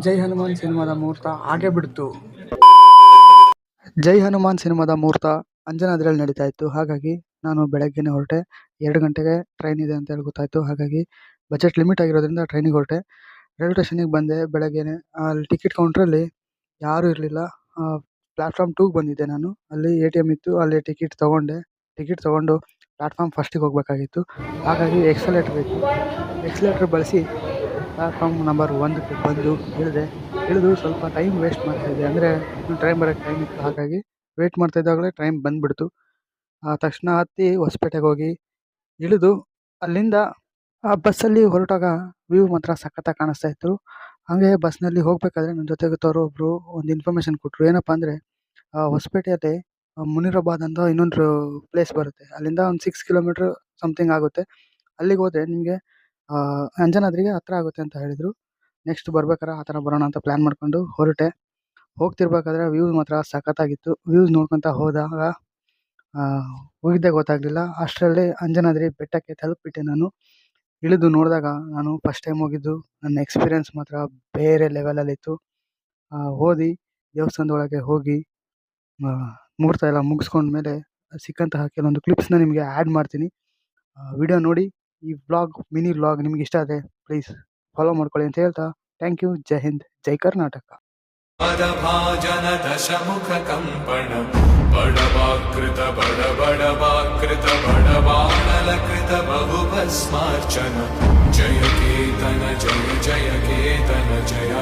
ಜೈ ಹನುಮಾನ್ ಸಿನಿಮಾದ ಮುಹೂರ್ತ ಹಾಗೆ ಬಿಡ್ತು. ಜೈ ಹನುಮಾನ್ ಸಿನಿಮಾದ ಮುಹೂರ್ತ ಅಂಜನಾದ್ರಿಯಲ್ಲಿ ನಡೀತಾ ಇತ್ತು. ಹಾಗಾಗಿ ನಾನು ಬೆಳಗ್ಗೆನೆ ಹೊರಟೆ. 2 ಗಂಟೆಗೆ ಟ್ರೈನ್ ಇದೆ ಅಂತ ಹೇಳಿ ಗೊತ್ತಾಯಿತು. ಹಾಗಾಗಿ ಬಜೆಟ್ ಲಿಮಿಟ್ ಆಗಿರೋದ್ರಿಂದ ಟ್ರೈನಿಗೆ ಹೊರಟೆ. ರೈಲ್ವೆ ಸ್ಟೇಷನಿಗೆ ಬಂದೆ ಬೆಳಗ್ಗೆನೆ. ಅಲ್ಲಿ ಟಿಕೆಟ್ ಕೌಂಟ್ರಲ್ಲಿ ಯಾರೂ ಇರಲಿಲ್ಲ. ಪ್ಲ್ಯಾಟ್ಫಾರ್ಮ್ 2ಗೆ ಬಂದಿದ್ದೆ ನಾನು. ಅಲ್ಲಿ ATM ಇತ್ತು. ಅಲ್ಲಿ ಟಿಕೆಟ್ ತೊಗೊಂಡು ಪ್ಲ್ಯಾಟ್ಫಾರ್ಮ್ ಫಸ್ಟಿಗೆ ಹೋಗಬೇಕಾಗಿತ್ತು. ಹಾಗಾಗಿ ಎಕ್ಸಲೇಟರ್ ಬಳಸಿ ಪ್ಲ್ಯಾಟ್ಫಾರ್ಮ್ ನಂಬರ್ 1ಕ್ಕೆ ಬಂದು ಇಳಿದು ಸ್ವಲ್ಪ ಟೈಮ್ ವೇಸ್ಟ್ ಮಾಡ್ತಾಯಿದ್ದೆ. ಅಂದರೆ ಟ್ರೈನ್ ಬರೋಕ್ಕೆ ಟೈಮ್ ಇತ್ತು. ಹಾಗಾಗಿ ವೇಟ್ ಮಾಡ್ತಾಯಿದ್ದಾಗಲೇ ಟ್ರೈನ್ ಬಂದುಬಿಡ್ತು. ತಕ್ಷಣ ಹತ್ತಿ ಹೊಸಪೇಟೆಗೆ ಹೋಗಿ ಇಳಿದು ಅಲ್ಲಿಂದ ಬಸ್ಸಲ್ಲಿ ಹೊರಟಾಗ ವ್ಯೂ ಮಾತ್ರ ಸಖತ್ತಾಗಿ ಕಾಣಿಸ್ತಾ ಇತ್ತು. ಹಾಗೆ ಬಸ್ನಲ್ಲಿ ಹೋಗಬೇಕಾದ್ರೆ ನನ್ನ ಜೊತೆಗಿದ್ದವರು ಒಬ್ಬರು ಒಂದು ಇನ್ಫಾರ್ಮೇಷನ್ ಕೊಟ್ಟರು. ಏನಪ್ಪ ಅಂದರೆ ಹೊಸಪೇಟೆಯಲ್ಲಿ ಮುನಿರಾಬಾದ್ ಅಂತ ಇನ್ನೊಂದು ಪ್ಲೇಸ್ ಬರುತ್ತೆ. ಅಲ್ಲಿಂದ ಒಂದು 6 ಕಿಲೋಮೀಟ್ರ್ ಸಮಥಿಂಗ್ ಆಗುತ್ತೆ. ಅಲ್ಲಿಗೆ ಹೋದರೆ ನಿಮಗೆ ಅಂಜನಾದ್ರಿಗೆ ಹತ್ರ ಆಗುತ್ತೆ ಅಂತ ಹೇಳಿದರು. ನೆಕ್ಸ್ಟ್ ಬರ್ಬೇಕಾದ್ರೆ ಆ ಥರ ಬರೋಣ ಅಂತ ಪ್ಲ್ಯಾನ್ ಮಾಡ್ಕೊಂಡು ಹೊರಟೆ. ಹೋಗ್ತಿರ್ಬೇಕಾದ್ರೆ ವ್ಯೂಸ್ ಮಾತ್ರ ಸಖತ್ತಾಗಿತ್ತು. ವ್ಯೂಸ್ ನೋಡ್ಕೊತ ಹೋದಾಗ ಹೋಗಿದ್ದೇ ಗೊತ್ತಾಗಲಿಲ್ಲ. ಅಷ್ಟರಲ್ಲಿ ಅಂಜನಾದ್ರಿ ಬೆಟ್ಟಕ್ಕೆ ತಲುಪಿಬಿಟ್ಟೆ ನಾನು. ಇಳಿದು ನೋಡಿದಾಗ ನಾನು ಫಸ್ಟ್ ಟೈಮ್ ಹೋಗಿದ್ದು. ನನ್ನ ಎಕ್ಸ್ಪೀರಿಯೆನ್ಸ್ ಮಾತ್ರ ಬೇರೆ ಲೆವೆಲಲ್ಲಿತ್ತು. ದೇವಸ್ಥಾನದೊಳಗೆ ಹೋಗಿ ಮುಹೂರ್ತ ಎಲ್ಲ ಮುಗಿಸ್ಕೊಂಡ್ಮೇಲೆ ಸಿಕ್ಕಂತಹ ಕೆಲವೊಂದು ಕ್ಲಿಪ್ಸ್ನ ನಿಮಗೆ ಆ್ಯಡ್ ಮಾಡ್ತೀನಿ. ವಿಡಿಯೋ ನೋಡಿ. ಈ ಮಿನಿ ವ್ಲಾಗ್ ನಿಮ್ಗೆ ಇಷ್ಟ ಆದರೆ ಪ್ಲೀಸ್ ಫಾಲೋ ಮಾಡ್ಕೊಳ್ಳಿ ಅಂತ ಹೇಳ್ತಾ ಥ್ಯಾಂಕ್ ಯು. ಜೈ ಹಿಂದ್, ಜೈ ಕರ್ನಾಟಕ. पदभाजन दशमुख कंपन बड़वाकृत बड़वाकृत बड़वानलकृत बहुभस्मार्चन जय केतन जय जय केतन जय